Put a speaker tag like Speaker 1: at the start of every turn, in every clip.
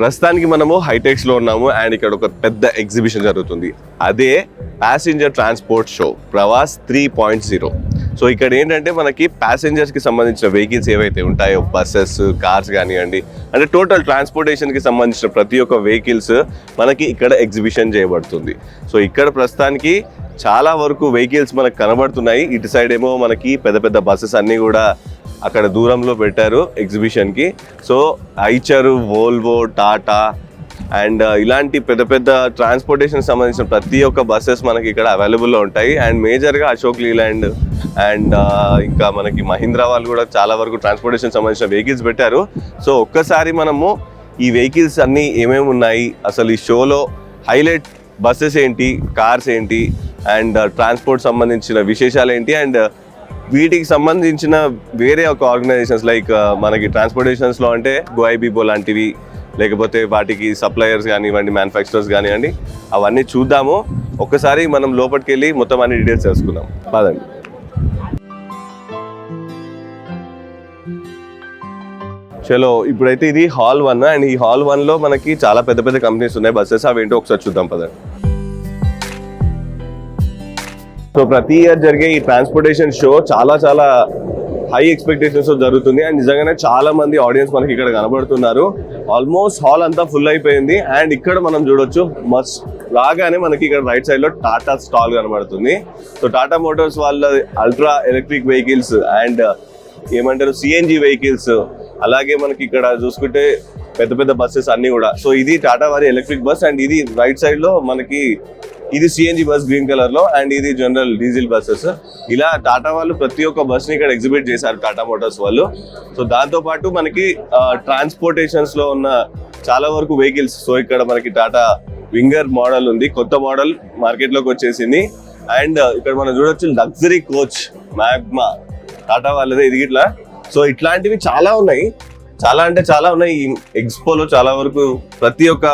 Speaker 1: ప్రస్తుతానికి మనము హైటెక్స్ లో ఉన్నాము అండ్ ఇక్కడ ఒక పెద్ద ఎగ్జిబిషన్ జరుగుతుంది. అదే passenger transport show Pravas 3.0. So ఇక్కడ ఏంటంటే మనకి ప్యాసింజర్స్ కి సంబంధించిన వెహికల్స్ ఏవైతే ఉంటాయో బస్సెస్, కార్స్ కానివ్వండి, అంటే టోటల్ ట్రాన్స్పోర్టేషన్ కి సంబంధించిన ప్రతి ఒక్క వెహికల్స్ మనకి ఇక్కడ ఎగ్జిబిషన్ చేయబడుతుంది. సో ఇక్కడ ప్రస్తుతానికి చాలా వరకు వెహికల్స్ మనకు కనబడుతున్నాయి. ఇటు సైడ్ ఏమో మనకి పెద్ద పెద్ద బస్సెస్ అన్నీ కూడా అక్కడ దూరంలో పెట్టారు ఎగ్జిబిషన్కి. So Eicher, Volvo, Tata and ఇలాంటి పెద్ద పెద్ద ట్రాన్స్పోర్టేషన్ సంబంధించిన ప్రతి ఒక్క బస్సెస్ మనకి ఇక్కడ అవైలబుల్లో ఉంటాయి. అండ్ మేజర్గా అశోక్ లీలాండ్ అండ్ ఇంకా మనకి మహీంద్రా వాళ్ళు కూడా చాలా వరకు ట్రాన్స్పోర్టేషన్ సంబంధించిన వెహికల్స్ పెట్టారు. సో ఒక్కసారి మనము ఈ వెహికల్స్ అన్నీ ఏమేమి ఉన్నాయి, అసలు ఈ షోలో హైలైట్ బస్సెస్ ఏంటి, కార్స్ ఏంటి అండ్ ట్రాన్స్పోర్ట్ సంబంధించిన విశేషాలు ఏంటి అండ్ వీటికి సంబంధించిన వేరే ఒక ఆర్గనైజేషన్స్ లైక్ మనకి ట్రాన్స్పోర్టేషన్స్లో అంటే గోఐబీబో లాంటివి, లేకపోతే వాటికి సప్లయర్స్ కానివ్వండి, మ్యానుఫ్యాక్చరర్స్ కానివ్వండి, అవన్నీ చూద్దాము. ఒక్కసారి మనం లోపలికి వెళ్ళి మొత్తం అన్ని డీటెయిల్స్ తెలుసుకుందాం. పదండి. చలో ఇప్పుడైతే ఇది హాల్ 1 అండ్ ఈ హాల్ 1లో మనకి చాలా పెద్ద పెద్ద కంపెనీస్ ఉన్నాయి బస్సెస్. అవేంటో ఒకసారి చూద్దాం పదండి. సో ప్రతి ఇయర్ జరిగే ఈ ట్రాన్స్పోర్టేషన్ షో చాలా చాలా హై ఎక్స్పెక్టేషన్స్ జరుగుతుంది అండ్ నిజంగానే చాలా మంది ఆడియన్స్ మనకి ఇక్కడ కనబడుతున్నారు. ఆల్మోస్ట్ హాల్ అంతా ఫుల్ అయిపోయింది అండ్ ఇక్కడ మనం చూడొచ్చు మస్ట్ రాగానే మనకి ఇక్కడ రైట్ సైడ్ లో టాటా స్టాల్ కనబడుతుంది. సో టాటా మోటార్స్ వాళ్ళ అల్ట్రా ఎలక్ట్రిక్ వెహికల్స్ అండ్ ఏమంటారు సిఎన్జి వెహికల్స్, అలాగే మనకి ఇక్కడ చూసుకుంటే పెద్ద పెద్ద బస్సెస్ అన్ని కూడా. సో ఇది టాటా వారి ఎలక్ట్రిక్ బస్ అండ్ ఇది రైట్ సైడ్ లో మనకి ఇది సిఎన్జి బస్ గ్రీన్ కలర్ లో అండ్ ఇది జనరల్ డీజిల్ బస్సెస్. ఇలా టాటా వాళ్ళు ప్రతి ఒక్క బస్ ని ఇక్కడ ఎగ్జిబిట్ చేశారు టాటా మోటార్స్ వాళ్ళు. సో దాంతో పాటు మనకి ట్రాన్స్పోర్టేషన్స్ లో ఉన్న చాలా వరకు వెహికల్స్. సో ఇక్కడ మనకి టాటా వింగర్ మోడల్ ఉంది, కొత్త మోడల్ మార్కెట్ లోకి వచ్చేసింది. అండ్ ఇక్కడ మనం చూడొచ్చు లగ్జరీ కోచ్ మ్యాగ్మా టాటా వాళ్ళదే ఇది ఇట్లా. సో ఇట్లాంటివి చాలా ఉన్నాయి, చాలా అంటే చాలా ఉన్నాయి. ఈ ఎక్స్పోలో చాలా వరకు ప్రతి ఒక్క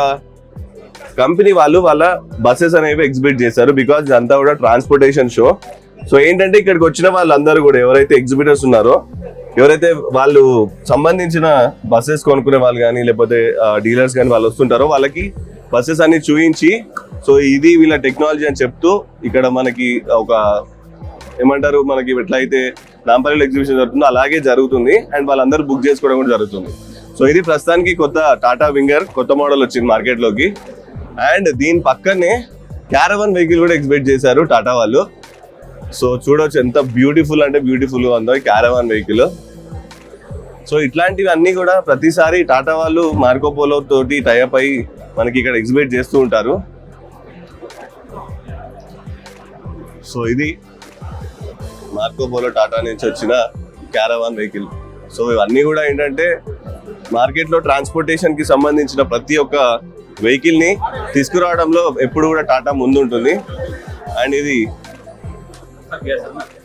Speaker 1: కంపెనీ వాళ్ళు వాళ్ళ బస్సెస్ అనేవి ఎగ్జిబిట్ చేశారు బికాజ్ ఇదంతా కూడా ట్రాన్స్పోర్టేషన్ షో. సో ఏంటంటే ఇక్కడికి వచ్చిన వాళ్ళందరూ కూడా ఎవరైతే ఎగ్జిబిటర్స్ ఉన్నారో, ఎవరైతే వాళ్ళు సంబంధించిన బస్సెస్ కొనుక్కునే వాళ్ళు కానీ లేకపోతే డీలర్స్ కానీ వాళ్ళు వస్తుంటారో వాళ్ళకి బస్సెస్ అన్ని చూపించి సో ఇది వీళ్ళ టెక్నాలజీ అని చెప్తూ ఇక్కడ మనకి ఒక ఏమంటారు మనకి ఎట్లయితే నాంపల్లిలో ఎగ్జిబిషన్ జరుగుతుందో అలాగే జరుగుతుంది అండ్ వాళ్ళందరూ బుక్ చేసుకోవడం కూడా జరుగుతుంది. సో ఇది ప్రస్తుతానికి కొత్త టాటా వింగర్ కొత్త మోడల్ వచ్చింది మార్కెట్లోకి. అండ్ దీని పక్కనే క్యారవన్ వెహికల్ కూడా ఎగ్జిబిట్ చేశారు టాటా వాళ్ళు. సో చూడవచ్చు ఎంత బ్యూటిఫుల్ అంటే బ్యూటిఫుల్ గా ఉందో క్యారవన్ వెహికల్. సో ఇట్లాంటివి అన్ని కూడా ప్రతిసారి టాటా వాళ్ళు మార్కోపోలో తోటి టైఅప్ అయ్యి మనకి ఇక్కడ ఎగ్జిబిట్ చేస్తూ ఉంటారు. సో ఇది మార్కోపోలో టాటా నుంచి వచ్చిన క్యారవాన్ వెహికల్. సో ఇవన్నీ కూడా ఏంటంటే మార్కెట్లో ట్రాన్స్పోర్టేషన్ కి సంబంధించిన ప్రతి ఒక్క వెహికల్ ని తీసుకురావడంలో ఎప్పుడు కూడా టాటా ముందు ఉంటుంది. అండ్ ఇది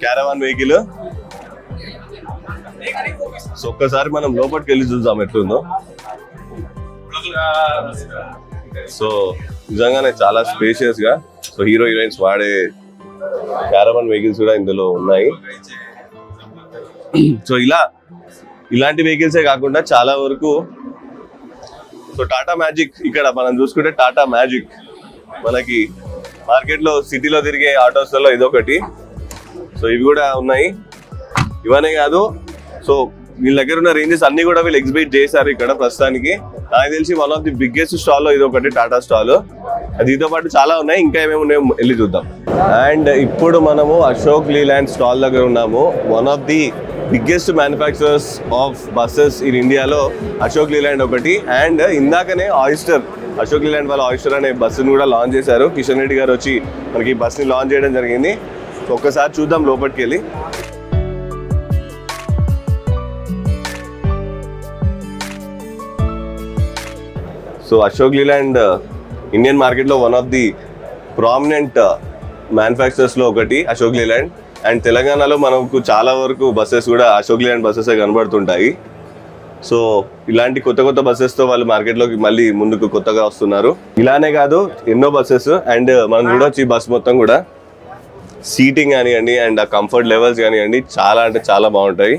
Speaker 1: క్యారవాన్ వెహికల్. సో ఒక్కసారి మనం లోపలికి వెళ్ళి చూద్దాం ఎట్లుందో. సో నిజంగానే చాలా స్పేషియస్ గా సో హీరో హీరోయిన్స్ వాడే క్యారవాన్ వెహికల్స్ కూడా ఇందులో ఉన్నాయి. సో ఇలాంటి వెహికల్సే కాకుండా చాలా వరకు సో టాటా మ్యాజిక్ ఇక్కడ మనం చూసుకుంటే టాటా మ్యాజిక్ మనకి మార్కెట్లో సిటీలో తిరిగే ఆటోస్లలో ఇదొకటి. సో ఇవి కూడా ఉన్నాయి. ఇవనే కాదు, సో వీళ్ళ దగ్గర ఉన్న రేంజెస్ అన్ని కూడా వీళ్ళు ఎగ్జిబిట్ చేశారు ఇక్కడ ప్రస్తుతానికి. నాకు తెలిసి వన్ ఆఫ్ ది బిగ్గెస్ట్ స్టాల్లో ఇదొకటి టాటా స్టాల్. దీంతో పాటు చాలా ఉన్నాయి, ఇంకా ఏమేమి ఉన్నాయో వెళ్ళి చూద్దాం. అండ్ ఇప్పుడు మనము అశోక్ లీలాండ్ స్టాల్ దగ్గర ఉన్నాము. One of the biggest manufacturers of buses in ఇండియాలో అశోక్ లీలాండ్ ఒకటి. అండ్ ఇందాకనే ఆయిస్టర్, అశోక్ లీలాండ్ వాళ్ళ ఆయిస్టర్ అనే బస్సును కూడా లాంచ్ చేశారు. కిషన్ రెడ్డి గారు వచ్చి మనకి ఈ బస్ని లాంచ్ చేయడం జరిగింది. సో ఒక్కసారి చూద్దాం లోపలికి వెళ్ళి. సో అశోక్ లీలాండ్ ఇండియన్ మార్కెట్లో వన్ ఆఫ్ ది ప్రామినెంట్ మ్యానుఫ్యాక్చరర్స్లో ఒకటి అశోక్ లీలాండ్. అండ్ తెలంగాణలో మనకు చాలా వరకు బస్సెస్ కూడా అశోక్ లీలాండ్ బస్సెస్ కనబడుతుంటాయి. సో ఇలాంటి కొత్త కొత్త బస్సెస్తో వాళ్ళు మార్కెట్లోకి మళ్ళీ ముందుకు కొత్తగా వస్తున్నారు. ఇలానే కాదు ఎన్నో బస్సెస్. అండ్ మనం చూడొచ్చు ఈ బస్ మొత్తం కూడా సీటింగ్ కానివ్వండి అండ్ ఆ కంఫర్ట్ లెవెల్స్ కానివ్వండి చాలా అంటే చాలా బాగుంటాయి.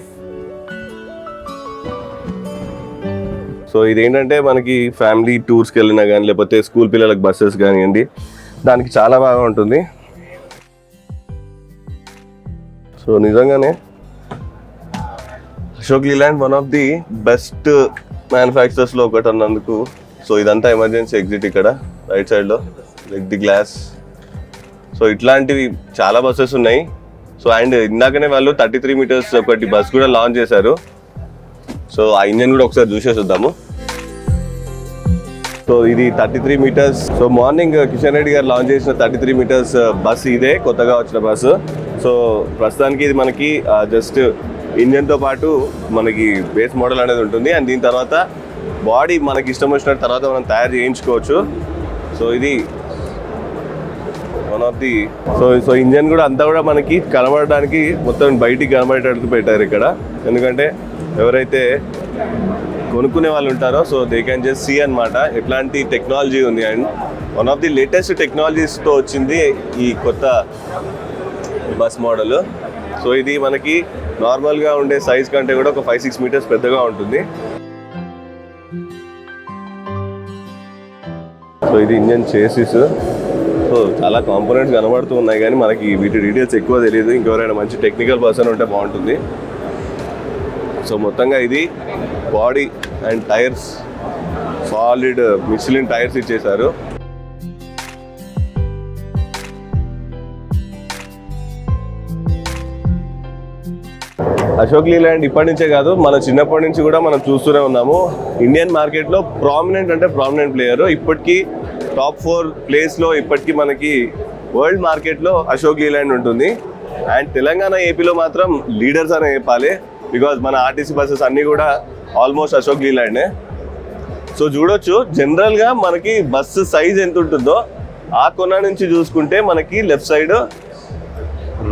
Speaker 1: సో ఇదేంటంటే మనకి ఫ్యామిలీ టూర్స్కి వెళ్ళినా కానీ లేకపోతే స్కూల్ పిల్లలకు బస్సెస్ కానివ్వండి, దానికి చాలా బాగా ఉంటుంది. సో నిజంగానే Ashok Leyland one of the best మ్యానుఫ్యాక్చరర్స్లో ఒకటి అన్నందుకు. సో ఇదంతా ఎమర్జెన్సీ ఎగ్జిట్ ఇక్కడ రైట్ సైడ్లో, లైక్ ది గ్లాస్. సో ఇట్లాంటివి చాలా బస్సెస్ ఉన్నాయి. సో అండ్ ఇందాకనే వాళ్ళు 33 meters ఒకటి బస్ కూడా లాంచ్ చేశారు. సో ఆ ఇంజన్ కూడా ఒకసారి చూసేద్దాము. సో ఇది 33 meters. So morning Kishan Reddy గారు లాంచ్ చేసిన 33 meters బస్ ఇదే, కొత్తగా వచ్చిన బస్సు. సో ప్రస్తుతానికి ఇది మనకి జస్ట్ ఇంజన్తో పాటు మనకి బేస్ మోడల్ అనేది ఉంటుంది. అండ్ దీని తర్వాత బాడీ మనకి ఇష్టం వచ్చిన తర్వాత మనం తయారు చేయించుకోవచ్చు. సో ఇది one of the so engine కూడా అంతా కూడా మనకి కనబడడానికి మొత్తం బయటికి కనబడేటట్టు పెట్టారు ఇక్కడ. ఎందుకంటే ఎవరైతే కొనుక్కునే వాళ్ళు ఉంటారో so they can just see అనమాట ఎట్లాంటి టెక్నాలజీ ఉంది. And one of the latest టెక్నాలజీస్తో వచ్చింది ఈ కొత్త బస్ మోడల్. సో ఇది మనకి నార్మల్గా ఉండే సైజ్ కంటే కూడా ఒక 5-6 meters పెద్దగా ఉంటుంది. సో ఇది ఇంజన్ చేసిస్. సో చాలా కాంపోనెంట్స్ కనబడుతూ ఉన్నాయి కానీ మనకి వీటి డీటెయిల్స్ ఎక్కువ తెలియదు. ఇంకెవరైనా మంచి టెక్నికల్ పర్సన్ ఉంటే బాగుంటుంది. సో మొత్తంగా ఇది body and tyres solid Michelin tyres ఇచ్చేసారు. అశోక్ లీలాండ్ ఇప్పటి నుంచే కాదు, మన చిన్నప్పటి నుంచి కూడా మనం చూస్తూనే ఉన్నాము. ఇండియన్ మార్కెట్లో ప్రామినెంట్ ప్లేయర్. ఇప్పటికీ టాప్ 4 ప్లేస్లో ఇప్పటికీ మనకి వరల్డ్ మార్కెట్లో అశోక్ లీలాండ్ ఉంటుంది. అండ్ తెలంగాణ ఏపీలో మాత్రం లీడర్స్ అనే చెప్పాలి. బికాజ్ మన ఆర్టీసీ బస్సెస్ అన్నీ కూడా ఆల్మోస్ట్ అశోక్ లీలాండే. సో చూడొచ్చు జనరల్గా మనకి బస్సు సైజ్ ఎంత ఉంటుందో ఆ కొన నుంచి చూసుకుంటే మనకి లెఫ్ట్ సైడ్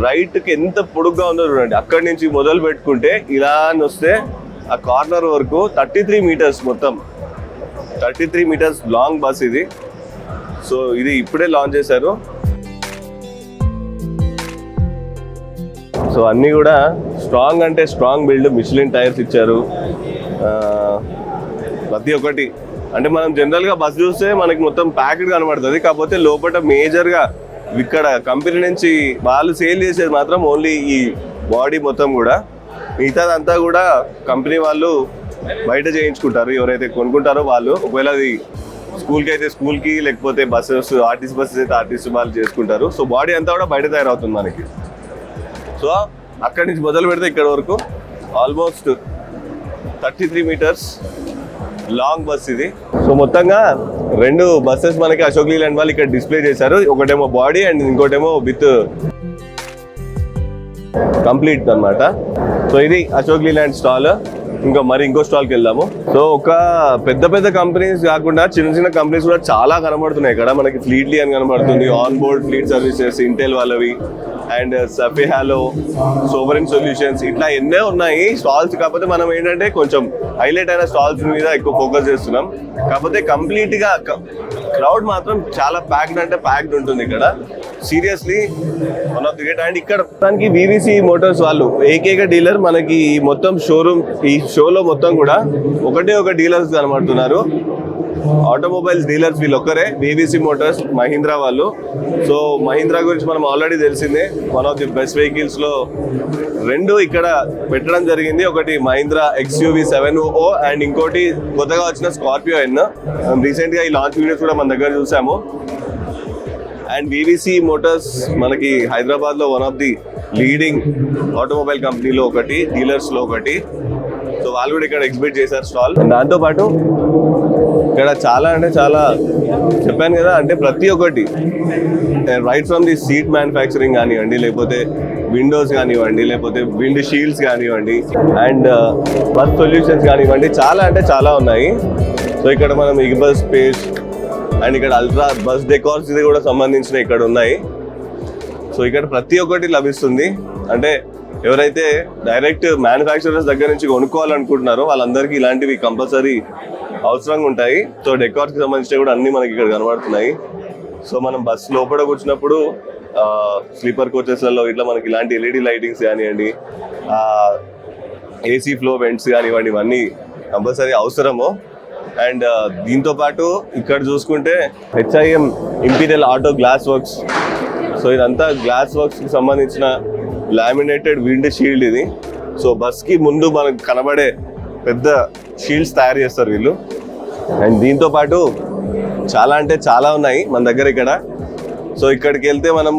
Speaker 1: రైట్కి ఎంత పొడుగ్గా ఉందో చూడండి. అక్కడి నుంచి మొదలు పెట్టుకుంటే ఇలా అని వస్తే ఆ కార్నర్ వరకు 33 meters, మొత్తం 33 meters లాంగ్ బస్ ఇది. సో ఇది ఇప్పుడే లాంచ్ చేశారు. సో అన్నీ కూడా స్ట్రాంగ్ అంటే స్ట్రాంగ్ బిల్డ్, మిషలిన్ టైర్స్ ఇచ్చారు ప్రతి ఒక్కటి. అంటే మనం జనరల్గా బస్ చూస్తే మనకి మొత్తం ప్యాకెట్ కనబడుతుంది, కాకపోతే లోపల మేజర్గా ఇక్కడ కంపెనీ నుంచి వాళ్ళు సేల్ చేసేది మాత్రం ఓన్లీ ఈ బాడీ మొత్తం కూడా. మిగతాదంతా కూడా కంపెనీ వాళ్ళు బయట చేయించుకుంటారు. ఎవరైతే కొనుక్కుంటారో వాళ్ళు, ఒకవేళ అది స్కూల్కి అయితే స్కూల్కి, లేకపోతే బస్సెస్ ఆర్టీసీ బస్సెస్ అయితే ఆర్టీసీ వాళ్ళు చేసుకుంటారు. సో బాడీ అంతా కూడా బయట తయారవుతుంది మనకి. సో అక్కడి నుంచి మొదలు పెడితే ఇక్కడ వరకు ఆల్మోస్ట్ 33 meters లాంగ్ బస్ ఇది. సో మొత్తంగా 2 buses మనకి అశోక్ లీలాండ్ వాళ్ళు ఇక్కడ డిస్ప్లే చేశారు. ఒకటేమో బాడీ అండ్ ఇంకోటేమో విత్ కంప్లీట్ అన్నమాట. సో ఇది అశోక్ లీలాండ్ స్టాల్. ఇంకో స్టాల్కి వెళ్దాము. సో ఒక పెద్ద కంపెనీస్ కాకుండా చిన్న కంపెనీస్ కూడా చాలా కనబడుతున్నాయి ఇక్కడ. మనకి ఫ్లీట్లీ అని కనబడుతుంది, on board fleet services, Intel వాళ్ళవి, అండ్ సఫిహాలో, సోవరెన్ సొల్యూషన్స్, ఇట్లా ఎన్నో ఉన్నాయి స్టాల్స్. కాకపోతే మనం ఏంటంటే కొంచెం హైలైట్ అయిన స్టాల్స్ మీద ఎక్కువ ఫోకస్ చేస్తున్నాం. కాకపోతే కంప్లీట్ గా క్రౌడ్ మాత్రం చాలా ప్యాక్డ్ ఉంటుంది ఇక్కడ. Seriously one of the great. And ఇక్కడ దానికి వివిసి మోటార్స్ వాళ్ళు ఏకైక డీలర్ మనకి మొత్తం షోరూమ్. ఈ షోలో మొత్తం కూడా ఒక డీలర్స్ కనబడుతున్నారు, ఆటోమొబైల్స్ డీలర్స్ వీళ్ళు ఒక్కరే, వివిసి మోటార్స్, మహీంద్రా వాళ్ళు. సో మహీంద్రా గురించి మనం ఆల్రెడీ తెలిసిందే, one of the best vehicles లో 2 ఇక్కడ పెట్టడం జరిగింది. ఒకటి మహీంద్రా XUV 700 అండ్ ఇంకోటి కొత్తగా వచ్చిన స్కార్పియో N. రీసెంట్ గా ఈ లాంచ్ వీడియోస్ కూడా మన దగ్గర చూసాము. అండ్ వివిసి మోటార్స్ మనకి హైదరాబాద్ లో one of the leading automobile కంపెనీలో ఒకటి, డీలర్స్ లో ఒకటి. సో వాళ్ళు కూడా ఇక్కడ ఎగ్జిబిట్ చేశారు స్టాల్. దాంతో పాటు ఇక్కడ చాలా చెప్పాను కదా, అంటే ప్రతి ఒక్కటి right from the seat manufacturing కానివ్వండి, లేకపోతే విండోస్ కానివ్వండి, లేకపోతే విండ్ షీల్డ్స్ కానివ్వండి, అండ్ బస్ సొల్యూషన్స్ కానివ్వండి, చాలా ఉన్నాయి. సో ఇక్కడ మనం ఇగ్బస్ స్పేస్ అండ్ ఇక్కడ అల్ట్రా బస్ డెకార్స్ ఇది కూడా సంబంధించిన ఇక్కడ ఉన్నాయి. సో ఇక్కడ ప్రతి ఒక్కటి లభిస్తుంది. అంటే ఎవరైతే డైరెక్ట్ మ్యానుఫ్యాక్చరర్స్ దగ్గర నుంచి కొనుక్కోవాలనుకుంటున్నారో వాళ్ళందరికీ ఇలాంటివి కంపల్సరీ అవసరంగా ఉంటాయి. సో డెకార్స్కి సంబంధించినవి కూడా అన్నీ మనకి ఇక్కడ కనబడుతున్నాయి. సో మనం బస్ లోపల కూర్చున్నప్పుడు స్లీపర్ కోచెస్లలో ఇట్లా మనకి ఇలాంటి LED లైటింగ్స్ కానివ్వండి, AC ఫ్లో వెంట్స్ కానివ్వండి, ఇవన్నీ కంపల్సరీ అవసరము. అండ్ దీంతో పాటు ఇక్కడ చూసుకుంటే HIM imperial auto glass works. So ఇదంతా గ్లాస్ వర్క్స్కి సంబంధించిన లామినేటెడ్ విండ్ షీల్డ్ ఇది. సో బస్కి ముందు మనకు కనబడే పెద్ద షీల్డ్స్ తయారు చేస్తారు వీళ్ళు. అండ్ దీంతో పాటు చాలా అంటే చాలా ఉన్నాయి మన దగ్గర ఇక్కడ. సో ఇక్కడికి వెళ్తే మనం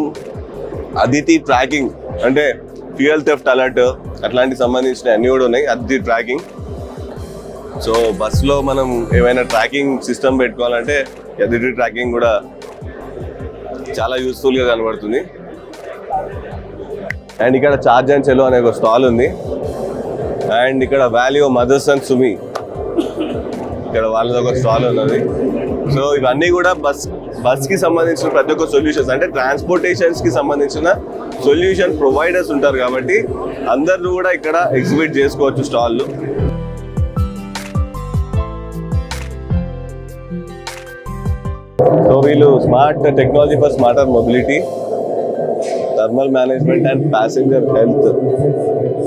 Speaker 1: అదితి ట్రాకింగ్ అంటే ఫ్యూయల్ థెఫ్ట్ అలర్ట్ అట్లాంటికి సంబంధించిన అన్నీ కూడా ఉన్నాయి. అదితి ట్రాకింగ్. సో బస్సులో మనం ఏమైనా ట్రాకింగ్ సిస్టమ్ పెట్టుకోవాలంటే అదితి ట్రాకింగ్ కూడా చాలా యూస్ఫుల్గా కనబడుతుంది. అండ్ ఇక్కడ చార్జ్ అండ్ చెలో అనే ఒక స్టాల్ ఉంది. అండ్ ఇక్కడ వాల్యూ మదర్స్ అండ్ సుమి ఇక్కడ వాళ్ళది ఒక స్టాల్ ఉన్నది. సో ఇవన్నీ కూడా బస్కి సంబంధించిన ప్రతి ఒక్క సొల్యూషన్స్ అంటే ట్రాన్స్పోర్టేషన్స్కి సంబంధించిన సొల్యూషన్ ప్రొవైడర్స్ ఉంటారు కాబట్టి అందరూ కూడా ఇక్కడ ఎగ్జిబిట్ చేసుకోవచ్చు స్టాళ్ళు. సో వీళ్ళు smart technology for smarter mobility, thermal management and passenger health.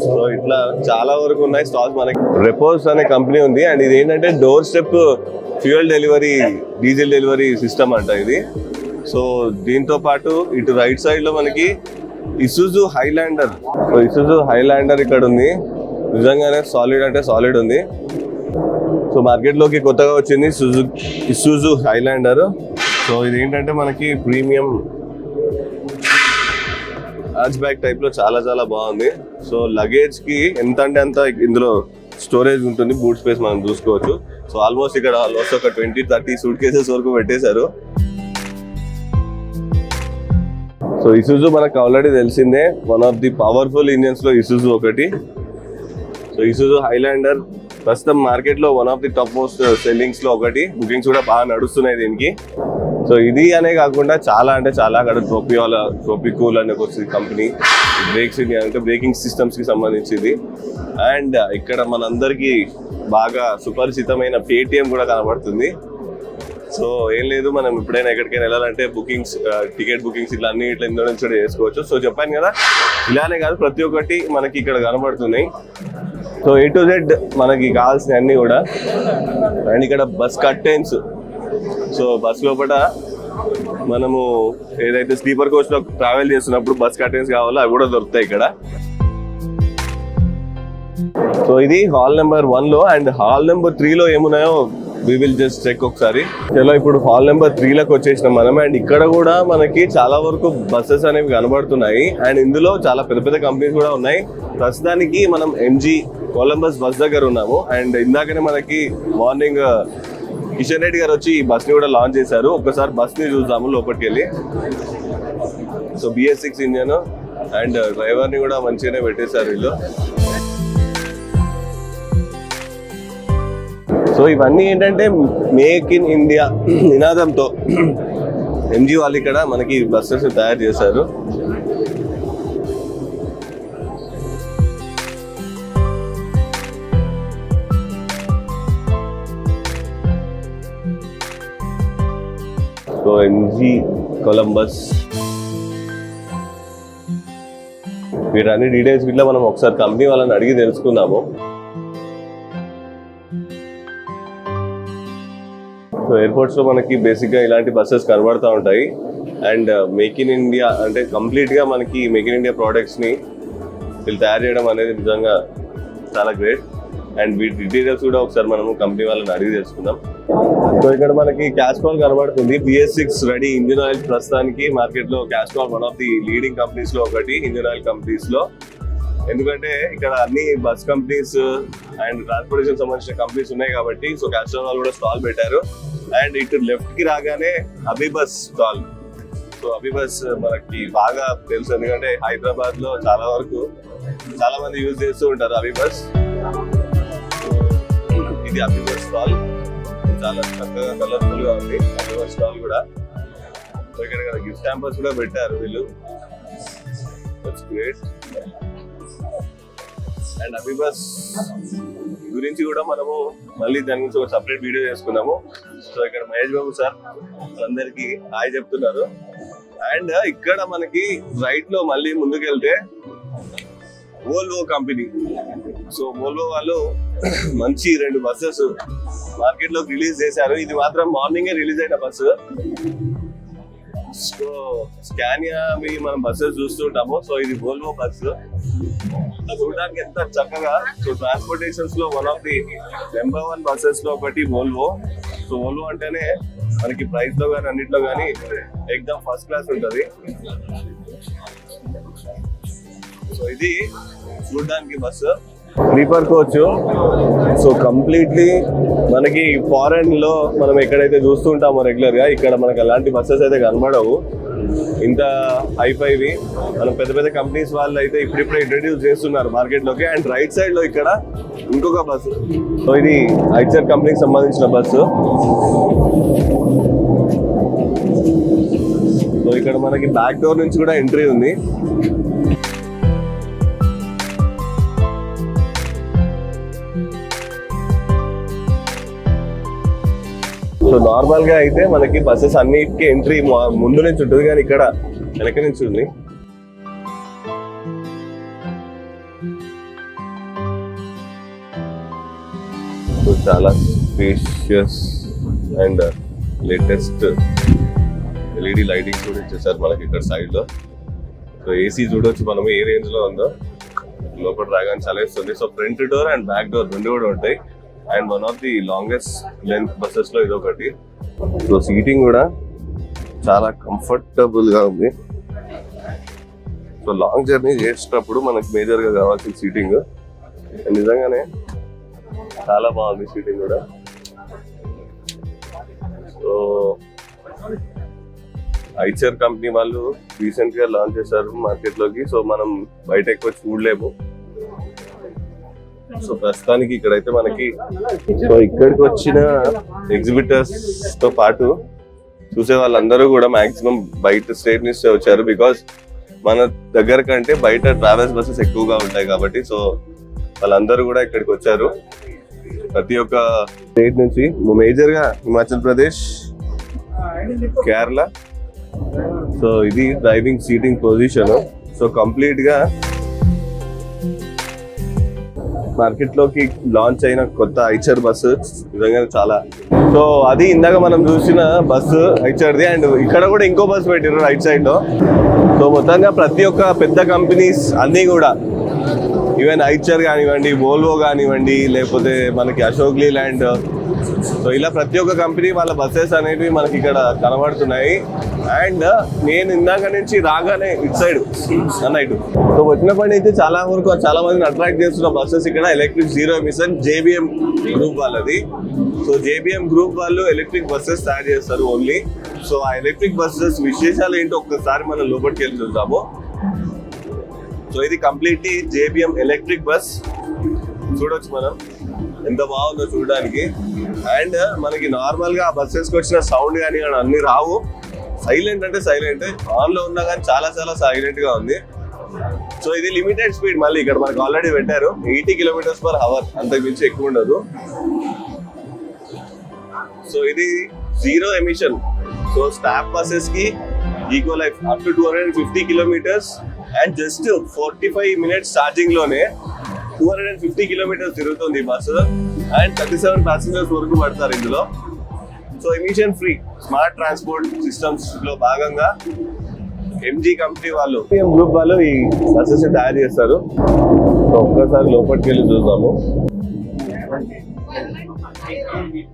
Speaker 1: So ఇట్లా చాలా వరకు ఉన్నాయి స్టాల్స్. మనకి రెపోస్ అనే కంపెనీ ఉంది. అండ్ ఇది ఏంటంటే door step fuel delivery, diesel delivery system అంట ఇది. సో దీంతో పాటు ఇటు రైట్ సైడ్ లో మనకి Isuzu Highlander. So Isuzu Highlander ఇక్కడ ఉంది. నిజంగానే సాలిడ్ అంటే సాలిడ్ ఉంది. సో మార్కెట్లోకి కొత్తగా వచ్చింది ఇసుజు హైలాండర్. సో ఇది ఏంటంటే మనకి ప్రీమియం హ్యాచ్ బ్యాగ్ టైప్ లో చాలా చాలా బాగుంది. సో లగేజ్ కి ఎంత అంటే అంత ఇందులో స్టోరేజ్ ఉంటుంది, బూట్ స్పేస్ మనం చూసుకోవచ్చు. సో ఆల్మోస్ట్ ఇక్కడ ఒక 20-30 సూట్ కేసెస్ వరకు పెట్టేశారు. సో ఇసుజు మనకు ఆల్రెడీ తెలిసిందే, one of the powerful engines లో ఇసుజు ఒకటి. సో ఇసుజు హైలాండర్ ప్రస్తుతం మార్కెట్ లో one of the top most sellings లో ఒకటి. బుకింగ్స్ కూడా బాగా నడుస్తున్నాయి దీనికి. సో ఇది అనే కాకుండా చాలా అంటే చాలా అక్కడ ట్రోపికూల్ అనే ఒక కంపెనీ బ్రేక్స్ అంటే బ్రేకింగ్ సిస్టమ్స్ కి సంబంధించింది. అండ్ ఇక్కడ మనందరికి బాగా సుపరిచితమైన పేటిఎం కూడా కనబడుతుంది. సో ఏం లేదు, మనం ఎప్పుడైనా ఎక్కడికైనా వెళ్ళాలంటే బుకింగ్స్, టికెట్ బుకింగ్స్ ఇట్లా అన్ని ఇట్లా ఇందులో నుంచి కూడా చేసుకోవచ్చు. సో చెప్పాను కదా, ఇలానే కాదు ప్రతి ఒక్కటి మనకి ఇక్కడ కనబడుతున్నాయి. సో A to Z మనకి కావాల్సిన అన్ని కూడా. అండ్ ఇక్కడ బస్ కర్టెన్స్. సో బస్ లోపల మనము ఏదైతే స్లీపర్ కోచ్ లో ట్రావెల్ చేస్తున్నప్పుడు బస్ కర్టెన్స్ కావాలో అవి కూడా దొరుకుతాయి ఇక్కడ. సో ఇది హాల్ నెంబర్ 1 లో. అండ్ హాల్ నెంబర్ 3 లో ఏమున్నాయో వి విల్ జస్ట్ చెక్ ఒకసారి. చలో ఇప్పుడు హాల్ నెంబర్ 3 లోకి వచ్చేసినాం మనం. అండ్ ఇక్కడ కూడా మనకి చాలా వరకు బస్సెస్ అనేవి కనబడుతున్నాయి. అండ్ ఇందులో చాలా పెద్ద పెద్ద కంపెనీస్ కూడా ఉన్నాయి. ప్రస్తుతానికి మనం MG కొలంబస్ బస్ దగ్గర ఉన్నాము. అండ్ ఇందాకనే మనకి మార్నింగ్ కిషన్ రెడ్డి గారు వచ్చి ఈ బస్ ని కూడా లాంచ్ చేశారు. ఒక్కసారి బస్ ని చూద్దాము లోపలికి వెళ్ళి. So BS6 engine and driver ని కూడా మంచిగానే పెట్టేశారు వీళ్ళు. సో ఇవన్నీ ఏంటంటే మేక్ ఇన్ ఇండియా నినాదంతో MG వాళ్ళు ఇక్కడ మనకి బస్సెస్ తయారు చేశారు. సో MG కొలంబస్ వీటన్ని డీటెయిల్స్ ఇట్లా మనం ఒకసారి కంపెనీ వాళ్ళని అడిగి తెలుసుకుందాము. సో ఎయిర్పోర్ట్స్ లో మనకి బేసిక్ గా ఇలాంటి బస్సెస్ కనబడుతూ ఉంటాయి. అండ్ మేక్ ఇన్ ఇండియా అంటే కంప్లీట్ గా మనకి మేక్ ఇన్ ఇండియా ప్రోడక్ట్స్ ని వీళ్ళు తయారు చేయడం అనేది నిజంగా చాలా గ్రేట్. అండ్ వీటి డీటెయిల్స్ కూడా ఒకసారి మనము కంపెనీ వాళ్ళని అడిగి తెలుసుకుందాం. సో ఇక్కడ మనకి క్యాస్ట్రాల్ కనబడుతుంది. BS6 రెడీ ఇంజిన్ ఆయిల్ ప్రస్తుతానికి మార్కెట్ లో Castrol one of the leading companies లో ఒకటి ఇంజిన్ ఆయిల్ కంపెనీస్ లో. ఎందుకంటే ఇక్కడ అన్ని బస్ కంపెనీస్ అండ్ ట్రాన్స్పోర్టేషన్ సంబంధించిన కంపెనీస్ ఉన్నాయి కాబట్టి సో క్యాస్ట్రాల్ వాళ్ళు కూడా స్టాల్ పెట్టారు. అండ్ ఇటు లెఫ్ట్ కి రాగానే అబిబస్ స్టాల్. సో అబిబస్ మనకి బాగా తెలుసు, ఎందుకంటే హైదరాబాద్ లో చాలా మంది యూజ్ చేస్తూ ఉంటారు అబిబస్. ఇది అబిబస్ స్టాల్, చాలా చక్కగా కలర్ఫుల్ గా ఉంది అబిబస్ స్టాల్ కూడా. సో ఇక్కడ గిఫ్ట్ హ్యాంపర్స్ కూడా పెట్టారు వీళ్ళు. That's great. అండ్ అబిబస్ గురించి కూడా మనము మళ్ళీ దాని గురించి ఒక సపరేట్ వీడియో చేసుకున్నాము. సో ఇక్కడ మహేష్ బాబు సార్ అందరికి హాయ్ చెప్తున్నారు. అండ్ ఇక్కడ మనకి రైట్ లో మళ్ళీ ముందుకెళ్తే వోల్వో కంపెనీ. సో వోల్వో వాళ్ళు మంచి 2 బస్సెస్ మార్కెట్ లోకి రిలీజ్ చేశారు. ఇది మాత్రం మార్నింగే రిలీజ్ అయిన బస్సు. సో స్కానియా మనం బస్సెస్ చూస్తుంటాము. సో ఇది వోల్వో బస్సు. చూడడానికి ఎంత చక్కగా. సో ట్రాన్స్పోర్టేషన్స్ లో one of the number 1 buses లో ఒకటి వోల్వో. సో వోల్వో అంటేనే మనకి ప్రైస్ లో కానీ అన్నిట్లో కానీ ఎక్దమ్ ఫస్ట్ క్లాస్ ఉంటది. సో ఇది చూడడానికి bus sleeper coach. So completely మనకి ఫారెన్ లో మనం ఎక్కడైతే చూస్తుంటామో రెగ్యులర్ గా, ఇక్కడ మనకి అలాంటి బస్సెస్ అయితే కనబడవు ఇంత హైఫైవి. మనం పెద్ద పెద్ద కంపెనీస్ వాళ్ళు అయితే ఇప్పుడిప్పుడే ఇంట్రడ్యూస్ చేస్తున్నారు మార్కెట్ లోకి. అండ్ రైట్ సైడ్ లో ఇక్కడ ఇంకొక బస్సు. సో ఇది ఐచర్ కంపెనీకి సంబంధించిన బస్సు. సో ఇక్కడ మనకి బ్యాక్ డోర్ నుంచి కూడా ఎంట్రీ ఉంది. సో నార్మల్ గా అయితే మనకి బస్సెస్ అన్నిటికీ ఎంట్రీ ముందు నుంచి ఉంటుంది, కానీ ఇక్కడ వెనక నుంచి ఉంది. సో చాలా spacious and latest LED lighting కూడా ఇచ్చేసారు మనకి ఇక్కడ సైడ్ లో. సో ఏసీ చూడొచ్చు మనం ఏ రేంజ్ లో ఉందో. లోపల రాగానే చలేస్తుంది. So front door and back door 2 కూడా ఉంటాయి. And one of the longest length buses లో ఇదొకటి. సో సీటింగ్ కూడా చాలా కంఫర్టబుల్ గా ఉంది. సో లాంగ్ జర్నీ చేసేటప్పుడు మనకు మేజర్ గా కావాల్సిన సీటింగ్. నిజంగానే చాలా బాగుంది సీటింగ్ కూడా. సో ఐచర్ కంపెనీ వాళ్ళు రీసెంట్ గా లాంచ్ చేశారు మార్కెట్ లోకి. సో మనం బయట ఎక్కువ చూడలేము. సో ప్రస్తుతానికి ఇక్కడైతే మనకి సో ఇక్కడికి వచ్చిన ఎగ్జిబిటర్స్ తో పాటు చూసే వాళ్ళందరూ కూడా మాక్సిమం బయట స్టేట్ నుంచి వచ్చారు. బికాస్ మన దగ్గర కంటే బయట ట్రావెల్స్ బస్సెస్ ఎక్కువగా ఉంటాయి కాబట్టి. సో వాళ్ళందరూ కూడా ఇక్కడికి వచ్చారు ప్రతి ఒక్క స్టేట్ నుంచి. మేజర్ గా హిమాచల్ ప్రదేశ్, కేరళ. సో ఇది driving seating position. So complete గా మార్కెట్ లోకి లాంచ్ అయిన కొత్త ఐచర్ బస్సు నిజంగా చాలా. సో అది ఇందాక మనం చూసిన బస్సు ఐచర్ది. అండ్ ఇక్కడ కూడా ఇంకో బస్సు పెట్టారు రైట్ సైడ్ లో. సో మొత్తంగా ప్రతి ఒక్క పెద్ద కంపెనీస్ అన్ని కూడా, ఈవెన్ ఐచర్ కానివ్వండి, వోల్వో కానివ్వండి, లేకపోతే మనకి అశోక్ లీలాండ్, సో ఇలా ప్రతి ఒక్క కంపెనీ వాళ్ళ బస్సెస్ అనేవి మనకి ఇక్కడ కనబడుతున్నాయి. అండ్ నేను ఇందాక నుంచి రాగానే ఇటు సైడ్ అన్నట్టు సో వచ్చినప్పటి నుంచి చాలా వరకు చాలా మందిని అట్రాక్ట్ చేస్తున్న బస్సెస్ ఇక్కడ electric zero emission JBM group వాళ్ళది. సో జేబిఎం గ్రూప్ వాళ్ళు ఎలక్ట్రిక్ బస్సెస్ తయారు చేస్తారు ఓన్లీ. సో ఆ ఎలక్ట్రిక్ బస్సెస్ విశేషాలు ఏంటో ఒక్కసారి మనం లోపలికి వెళ్ళి చూద్దాము. సో ఇది కంప్లీట్లీ జేబిఎం ఎలక్ట్రిక్ బస్. చూడొచ్చు మనం ఎంత బాగుందో చూడడానికి. అండ్ మనకి నార్మల్ గా ఆ బస్సెస్ కి వచ్చిన సౌండ్ కానీ అన్ని రావు. సైలెంట్ అంటే సైలెంట్, ఆన్ లో ఉన్నా కానీ చాలా చాలా సైలెంట్ గా ఉంది. సో ఇది లిమిటెడ్ స్పీడ్, మళ్ళీ ఇక్కడ మనకి ఆల్రెడీ పెట్టారు 80 km/h, అంతకు మించి ఎక్కువ ఉండదు. సో ఇది zero emission. So staff buses కి equal life up to 250 kilometers and just 45 minutes charging లోనే 250 kilometers తిరుగుతుంది బస్సు. అండ్ 37 passengers వరకు పడతారు ఇందులో. So emission free smart transport systems లో భాగంగా ఎంజీ కంపెనీ వాళ్ళు, గ్రూప్ వాళ్ళు ఈ బస్సెస్ తయారు చేస్తారు. సో ఒక్కసారి లోపలికి వెళ్ళి చూద్దాము.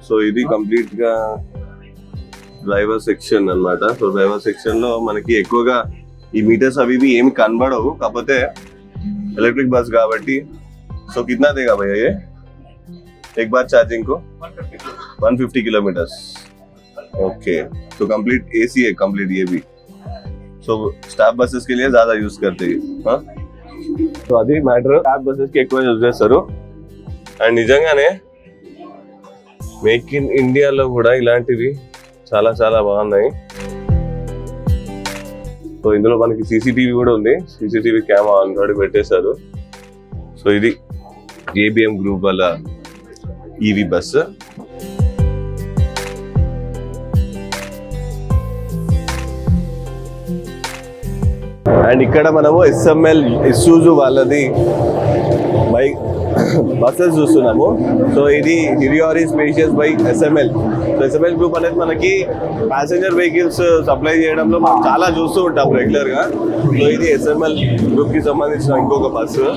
Speaker 1: సో ఇది కంప్లీట్ గా డ్రైవర్ సెక్షన్ అన్నమాట. సో డ్రైవర్ సెక్షన్ లో మనకి ఎక్కువగా ఈ మీటర్స్ అవి ఏమి కనబడవు, కాకపోతే ఎలక్ట్రిక్ బస్ కాబట్టి. సో कितना देगा भैया ये एक बार चार्जिंग को? 150 kilometers. ओके, तो कंप्लीट एसी है कंप्लीट ये भी. సో స్టాఫ్ బస్సెస్ కి ज़्यादा యూజ్ करते हैं. సో అది మ్యాటర్, స్టాఫ్ బస్సెస్ కి ఎక్కువ యూజ్ చేస్తారు. అండ్ నిజంగానే మేక్ ఇన్ ఇండియాలో కూడా ఇలాంటివి చాలా చాలా బాగున్నాయి. సో ఇందులో మనకి సీసీటీవీ కూడా ఉంది, సీసీటీవీ కెమెరా ఆల్రెడీ పెట్టేశారు. సో ఇది జేబిఎం గ్రూప్ వాళ్ళ ఈవీ బస్. అండ్ ఇక్కడ మనము ఎస్ఎంఎల్ ఇసూజు వాళ్ళది బైక్ బస్సెస్ చూస్తున్నాము. సో ఇది హిరియారీ spacious by SML. So SML group అనేది మనకి ప్యాసింజర్ వెహికల్స్ సప్లై చేయడంలో మనం చాలా చూస్తూ ఉంటాం రెగ్యులర్గా. సో ఇది SML గ్రూప్కి సంబంధించిన ఇంకొక బస్సు.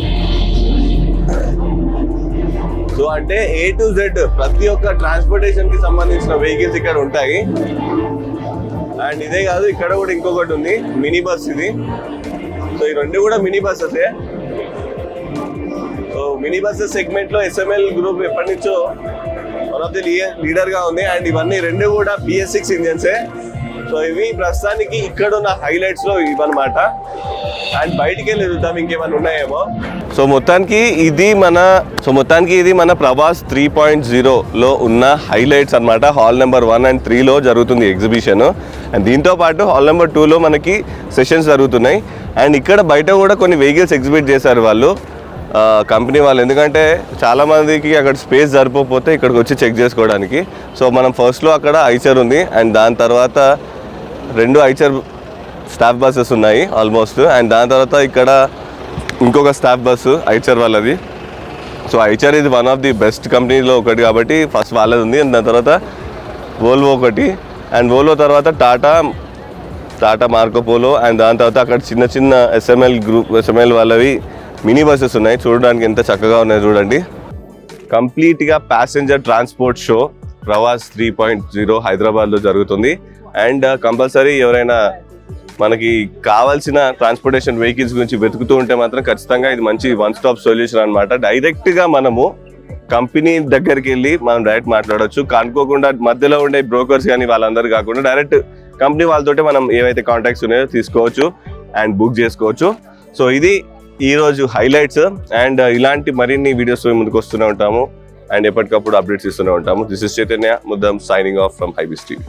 Speaker 1: సో అంటే A to Z ప్రతి ఒక్క ట్రాన్స్పోర్టేషన్ కి సంబంధించిన వెహికల్స్ ఇక్కడ ఉంటాయి. అండ్ ఇదే కాదు, ఇక్కడ కూడా ఇంకొకటి ఉంది, మినీ బస్ ఇది. సో ఈ రెండు కూడా mini buses. So mini buses segment లో SML గ్రూప్ ఎప్పటి నుంచో వన్ ఆఫ్ ది లీడర్ గా ఉంది. అండ్ ఇవన్నీ రెండు కూడా BS6 ఇంజన్సే. సో ఇవి ప్రస్తుతానికి ఇక్కడ ఉన్న హైలైట్స్ లో ఇవన్నమాట. అండ్ బయటికి వెళ్ళి చూద్దాం ఇంకేమైనా ఉన్నాయేమో. సో మొత్తానికి ఇది మన ప్రభాస్ 3.0లో ఉన్న హైలైట్స్ అన్నమాట. హాల్ నెంబర్ 1 and 3లో జరుగుతుంది ఎగ్జిబిషన్. అండ్ దీంతో పాటు హాల్ నెంబర్ 2లో మనకి సెషన్స్ జరుగుతున్నాయి. అండ్ ఇక్కడ బయట కూడా కొన్ని వెహికల్స్ ఎగ్జిబిట్ చేశారు వాళ్ళు, కంపెనీ వాళ్ళు. ఎందుకంటే చాలామందికి అక్కడ స్పేస్ సరిపోతే ఇక్కడికి వచ్చి చెక్ చేసుకోవడానికి. సో మనం ఫస్ట్లో అక్కడ ఐచర్ ఉంది, అండ్ దాని తర్వాత 2 ఐచర్ స్టాఫ్ బస్సెస్ ఉన్నాయి ఆల్మోస్ట్. అండ్ దాని తర్వాత ఇక్కడ ఇంకొక స్టాఫ్ బస్సు ఐచర్ వాళ్ళది. సో ఐచర్ ఇది వన్ ఆఫ్ ది బెస్ట్ కంపెనీలో ఒకటి కాబట్టి ఫస్ట్ వాళ్ళది ఉంది. అండ్ దాని తర్వాత వోల్వో ఒకటి, అండ్ వోల్వో తర్వాత టాటా మార్కోపోలో. అండ్ దాని తర్వాత అక్కడ చిన్న SML వాళ్ళవి మినీ బస్సెస్ ఉన్నాయి. చూడడానికి ఎంత చక్కగా ఉన్నాయి చూడండి. కంప్లీట్గా ప్యాసింజర్ ట్రాన్స్పోర్ట్ షో ప్రభాస్ 3.0 హైదరాబాద్లో జరుగుతుంది. అండ్ కంపల్సరీ ఎవరైనా మనకి కావాల్సిన ట్రాన్స్పోర్టేషన్ వెహికల్స్ గురించి వెతుకుతూ ఉంటే మాత్రం ఖచ్చితంగా ఇది మంచి వన్ స్టాప్ సొల్యూషన్ అనమాట. డైరెక్ట్గా మనము కంపెనీ దగ్గరికి వెళ్ళి మనం డైరెక్ట్ మాట్లాడవచ్చు. కనుక్కోకుండా మధ్యలో ఉండే బ్రోకర్స్ కానీ వాళ్ళందరూ కాకుండా డైరెక్ట్ కంపెనీ వాళ్ళతోటే మనం ఏవైతే కాంటాక్ట్స్ ఉన్నాయో తీసుకోవచ్చు అండ్ బుక్ చేసుకోవచ్చు. సో ఇది ఈరోజు హైలైట్స్. అండ్ ఇలాంటి మరిన్ని వీడియోస్ ముందుకు వస్తూనే ఉంటాము అండ్ ఎప్పటికప్పుడు అప్డేట్స్ ఇస్తూనే ఉంటాము. This is Chaitanya Muddam signing off from హైబీస్ TV.